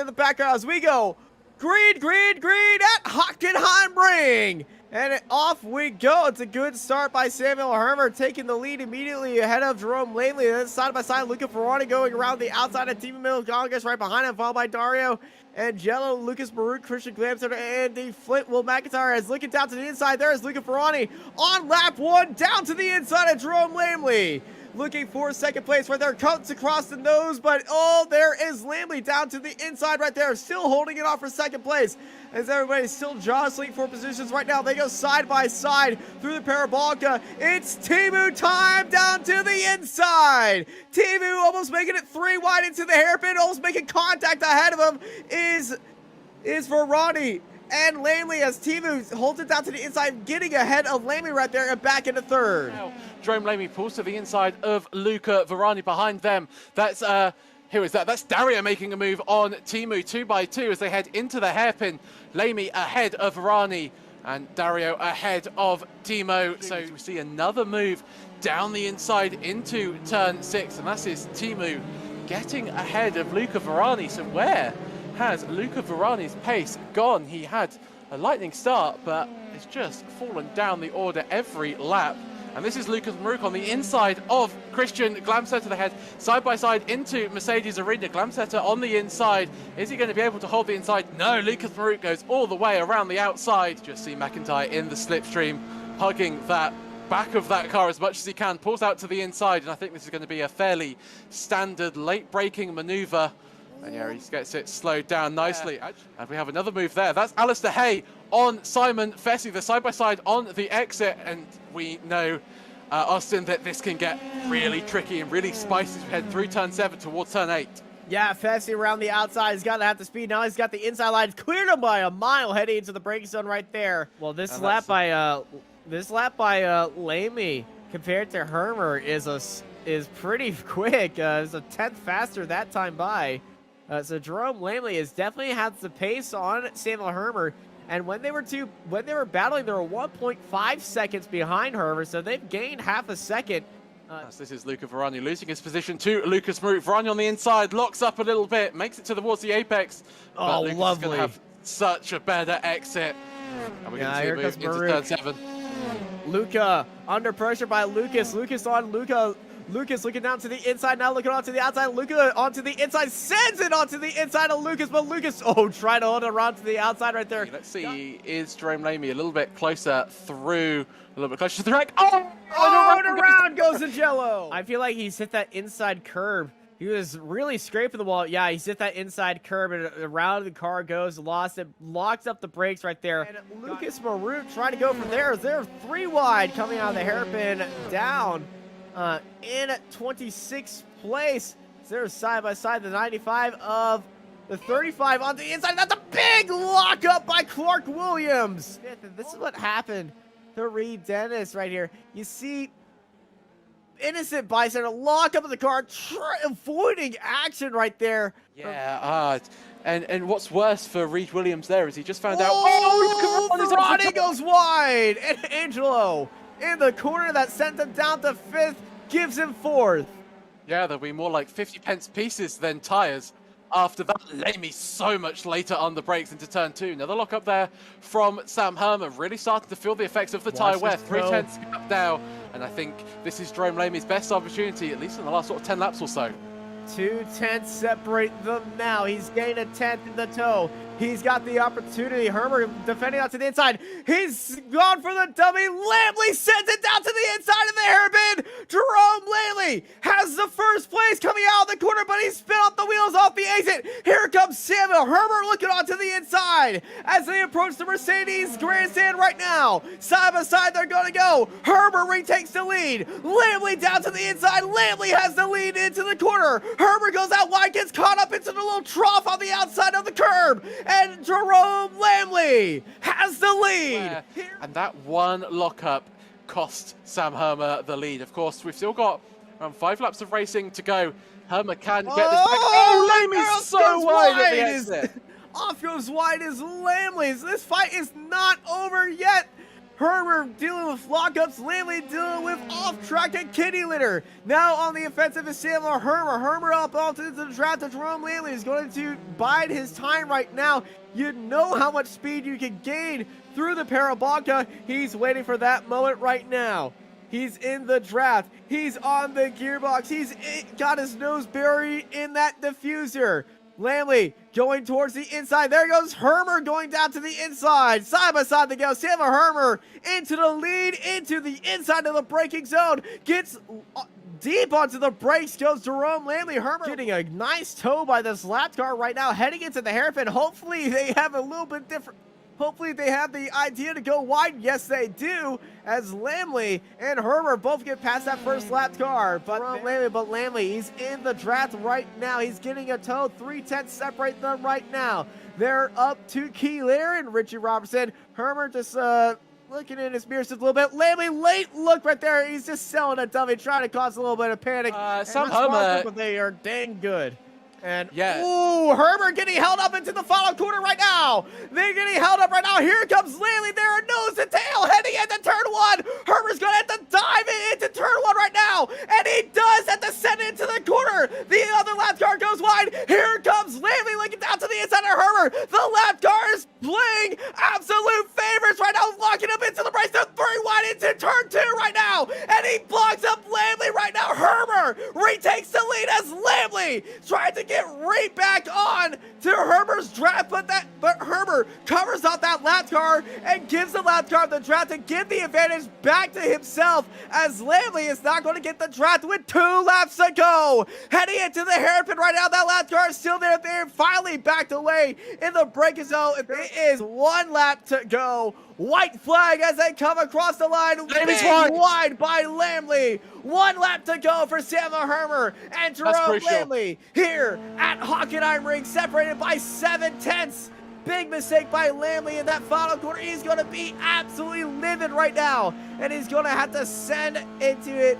in the background as we go green at Hockenheim ring. And off we go. It's a good start by Samuel Hermer, taking the lead immediately ahead of Jerome Langley. Then side by side, Luca Ferrari going around the outside of Team Middle Gongas right behind him, followed by Dario and Jello, Lucas Marut, Christian Glamsetter, and the Flint Will McIntyre. As looking down to the inside, there is Luca Ferrari on lap 1, down to the inside of Jerome Langley. Looking for second place right there, cuts across the nose, but oh, there is Lamley down to the inside right there, still holding it off for second place. As everybody's still jostling for positions right now, they go side by side through the Parabolica. It's Timu time down to the inside. Timu almost making it 3 wide into the hairpin, almost making contact ahead of him is Verani. And Langley, as Timu holds it down to the inside, getting ahead of Langley right there and back into third. Now, Jerome Langley pulls to the inside of Luca Verani behind them. That's, who is that? That's Dario making a move on Timu 2x2 as they head into the hairpin. Langley ahead of Verani and Dario ahead of Timo. So we see another move down the inside into turn 6, and that is Timu getting ahead of Luca Verani. So where has Luca Verani's pace gone? He had a lightning start, but it's just fallen down the order every lap. And this is Lucas Maruk on the inside of Christian Glamsetter. They head side by side into Mercedes Arena. Glamsetter on the inside. Is he going to be able to hold the inside? No, Lucas Maruk goes all the way around the outside. Just see McIntyre in the slipstream, hugging that back of that car as much as he can. Pulls out to the inside, and I think this is going to be a fairly standard late braking maneuver. And yeah, he gets it slowed down nicely. And we have another move there. That's Alistair Hay on Simon Fessy. They're side by side on the exit. And we know, Austin, that this can get really tricky and really spicy as we head through turn 7 towards turn 8. Yeah, Fessy around the outside. He's got to have the speed. Now he's got the inside line. Cleared him by a mile heading into the braking zone right there. Well, this lap by Lamy compared to Hermer is pretty quick. It's a 10th faster that time by. So Jerome Langley has definitely had the pace on Samuel Hermer, and when they were battling, they were 1.5 seconds behind Hermer, so they've gained half a second. This is Luca Verani losing his position to Lucas Marut. Verani on the inside, locks up a little bit, makes it towards the apex. Oh, but lovely! Going to have such a better exit. And we're going to see a move into turn 7. Luca under pressure by Lucas. Lucas on Luca. Lucas looking down to the inside, now looking onto the outside. Luca onto the inside, sends it onto the inside of Lucas, but Lucas, trying to hold it around to the outside right there. Let's see, is Jerome Lamy a little bit closer through, a little bit closer to the wreck? Around goes the Jello. I feel like he's hit that inside curb. He was really scraping the wall. Yeah, he's hit that inside curb, and around the car goes, lost it, locks up the brakes right there. And Lucas Marut trying to go from there. They're 3 wide coming out of the hairpin down. In 26th place. So they're side by side, the 95 of the 35 on the inside. That's a big lockup by Clark Williams. This is what happened to Reed Dennis right here. You see innocent bystander lock up in the car, avoiding action right there. Yeah, and what's worse for Reed Williams there is he just found out. Ronnie goes wide, and Angelo in the corner that sent him down to 5th gives him 4th. Yeah, there'll be more like 50 pence pieces than tyres after that. Lamy so much later on the brakes into turn 2. Another lock up there from Sam Herman, really starting to feel the effects of the tyre wear. 3/10 gap now, and I think this is Jerome Lamy's best opportunity, at least in the last sort of 10 laps or so. 2 tenths separate them now. He's gained a 10th in the toe. He's got the opportunity. Hermer defending out to the inside. He's gone for the dummy. Lamley sends it down to the inside of the hairpin. Jerome Lamley has the first place coming out of the corner, but he spin off the wheels off the exit. Here comes Samuel Hermer looking onto the inside as they approach the Mercedes grandstand right now. Side by side, they're going to go. Hermer retakes the lead. Lamley down to the inside. Lamley has the lead into the corner. Hermer goes out wide, gets caught up into the little trough on the outside of the curb. And Jerome Lamley has the lead. And that one lockup cost Sam Hermer the lead. Of course, we've still got around 5 laps of racing to go. Hermer can get this back. Lamley's so wide at the exit. Off goes wide is Lamley's. This fight is not over yet. Hermer dealing with lockups, Lamley dealing with off-track and kitty litter. Now on the offensive is Samuel Hermer. Hermer up onto the draft of Jerome Lamley is going to bide his time right now. You know how much speed you can gain through the Parabolica. He's waiting for that moment right now. He's in the draft. He's on the gearbox. He's got his nose buried in that diffuser. Lamley going towards the inside. There goes Hermer going down to the inside. Side by side they go. Samuel Hermer into the lead, into the inside of the braking zone. Gets deep onto the brakes goes Jerome Lamley. Hermer getting a nice tow by this lap car right now, heading into the hairpin. Hopefully they have a little bit different. Hopefully they have the idea to go wide. Yes, they do, as Lamley and Hermer both get past that first lap car. But Lamley, he's in the draft right now. He's getting a tow. 3/10 separate them right now. They're up to Keeler and Richie Robertson. Hermer just looking in his mirrors just a little bit. Lamley, late look right there. He's just selling a dummy, trying to cause a little bit of panic. Some Hermer, but they are dang good. And, yeah. ooh, Hermer getting held up into the final corner right now. They're getting held up right now. Here comes Lamley there, nose to tail, heading into turn one. Hermer's going to have to dive into turn one right now. And he does have to send it into the corner. The other lap car goes wide. Here comes Lamley looking down to the inside of Hermer. The lap car is playing absolute favorites right now, locking up into the brace. They're 3 wide into turn two right now. And he blocks up Lamley right now. Hermer retakes the lead as Lamley tries to get right back on to Hermer's draft, but Hermer covers out that lap car and gives the lap car the draft to give the advantage back to himself, as Lamley is not going to get the draft with 2 laps to go. Heading into the hairpin right now, that lap car is still there. They're finally backed away in the braking zone. It is 1 lap to go. White flag as they come across the line. Wide by Lamley. 1 lap to go for Samuel Hermer and Jerome Lamley here at Hockenheim Ring, separated by 7/10. Big mistake by Lamley in that final corner. He's going to be absolutely livid right now, and he's going to have to send into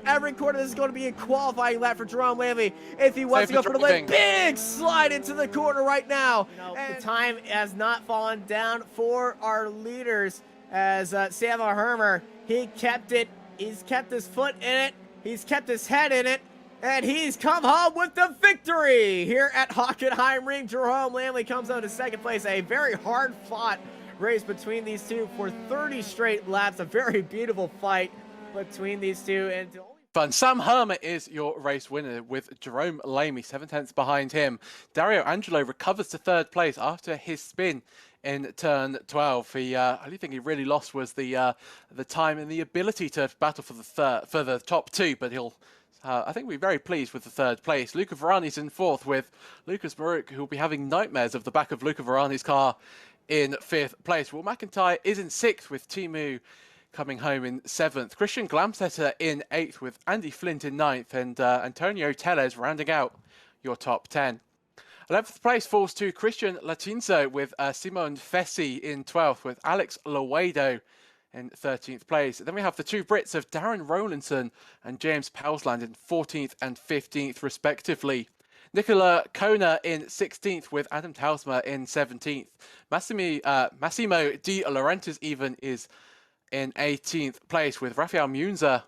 every corner. This is going to be a qualifying lap for Jerome Lamley if he wants to go for the lead. Big slide into the corner right now. And the time has not fallen down for our leaders, as Samuel Hermer, he kept it. He's kept his foot in it. He's kept his head in it. And he's come home with the victory here at Hockenheim Ring. Jerome Lamley comes out in second place. A very hard-fought race between these two for 30 straight laps. A very beautiful fight between these two. And fun. Sam Hermer is your race winner with Jerome Lamley 7/10 behind him. Dario Angelo recovers to 3rd place after his spin in turn 12. The only thing he really lost was the time and the ability to battle for the top 2, but he'll I think we're very pleased with the 3rd place. Luca Varani's in 4th with Lucas Baruch, who will be having nightmares of the back of Luca Varani's car in 5th place. Will McIntyre is in 6th with Timu coming home in 7th. Christian Glamsetter in 8th with Andy Flint in 9th, and Antonio Tellez rounding out your top 10. 11th place falls to Christian Latinzo with Simone Fessi in 12th with Alex Lowedo in 13th place. Then we have the 2 Brits of Darren Rowlandson and James Powsland in 14th and 15th respectively. Nicola Kona in 16th with Adam Tausma in 17th. Massimo Di Laurentiis even is in 18th place with Rafael Munza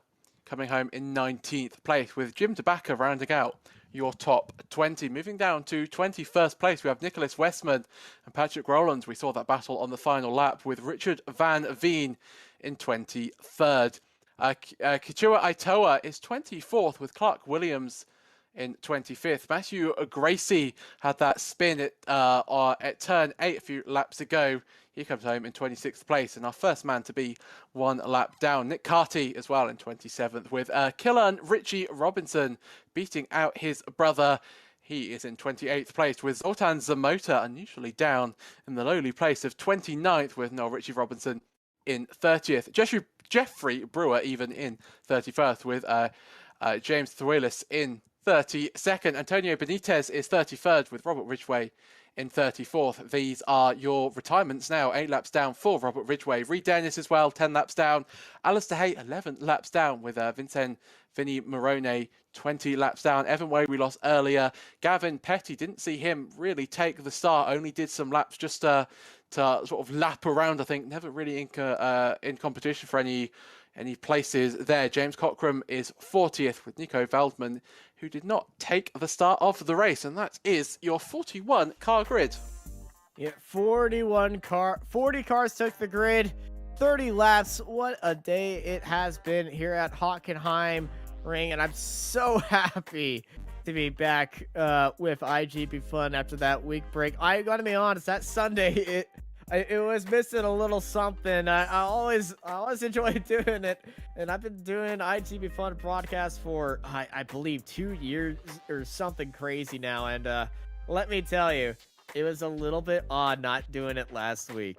coming home in 19th place, with Jim Tobacco rounding out your top 20. Moving down to 21st place, we have Nicholas Westman and Patrick Rowland. We saw that battle on the final lap with Richard Van Veen in 23rd. Kichua Aitoa is 24th with Clark Williams in 25th. Matthew Gracie had that spin at turn 8 a few laps ago. He comes home in 26th place, and our first man to be 1 lap down. Nick Carty as well in 27th, with Killan Richie Robinson beating out his brother. He is in 28th place, with Zoltan Zamota unusually down in the lowly place of 29th, with Noel Richie Robinson in 30th. Jeffrey Breuer even in 31st, with James Thuilis in 32nd. Antonio Benitez is 33rd with Robert Ridgway in 34th. These are your retirements now. 8 laps down for Robert Ridgway. Reed Dennis as well, 10 laps down. Alistair Hay, 11 laps down with Vinny Morone, 20 laps down. Evan Way, we lost earlier. Gavin Petty, didn't see him really take the start. Only did some laps just to sort of lap around, I think. Never really in competition for any places there. James Cockram is 40th with Nico Veldman, who did not take the start of the race. And that is your 41 car grid. Yeah, 40 cars took the grid, 30 laps. What a day it has been here at Hockenheim Ring, and I'm so happy to be back with iGPFUN after that week break. I gotta be honest, that Sunday it was missing a little something. I always enjoy doing it, and I've been doing iGPFUN broadcast for I believe 2 years or something crazy now, and let me tell you, it was a little bit odd not doing it last week.